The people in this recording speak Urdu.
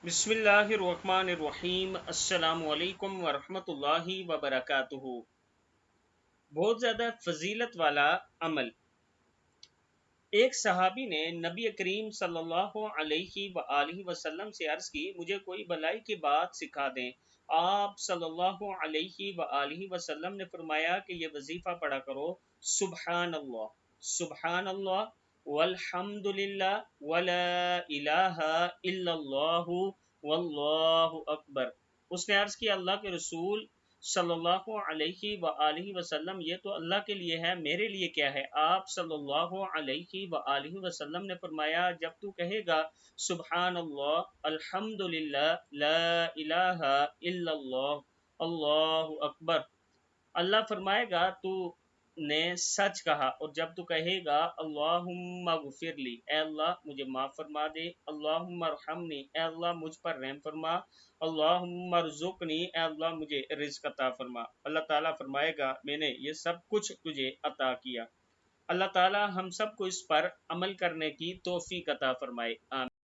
بسم اللہ الرحمن الرحیم۔ السلام علیکم ورحمۃ اللہ وبرکاتہ۔ بہت زیادہ فضیلت والا عمل۔ ایک صحابی نے نبی کریم صلی اللہ علیہ وآلہ وسلم سے عرض کی، مجھے کوئی بھلائی کی بات سکھا دیں۔ آپ صلی اللہ علیہ وآلہ وسلم نے فرمایا کہ یہ وظیفہ پڑھا کرو، سبحان اللہ، سبحان اللہ، والحمد للہ، ولا الہ الا اللہ، واللہ اکبر۔ اس نے عرض کیا، اللہ کے رسول صلی اللہ علیہ وآلہ وسلم، یہ تو اللہ کے لیے ہے، میرے لیے کیا ہے؟ آپ صلی اللہ علیہ وآلہ وسلم نے فرمایا، جب تو کہے گا سبحان اللہ، الحمد للہ، لا الہ الا اللہ، اللہ اکبر، اللہ فرمائے گا تو نے سچ کہا۔ اور جب تو کہے گا اللہم اغفر لی، اے اللہ مجھے معاف فرما دے، اللہم ارحمنی، اے اللہ مجھ پر رحم فرما، اللہم ارزقنی، اے اللہ مجھے رزق عطا فرما، اللہ تعالیٰ فرمائے گا میں نے یہ سب کچھ تجھے عطا کیا۔ اللہ تعالیٰ ہم سب کو اس پر عمل کرنے کی توفیق عطا فرمائے، آمین۔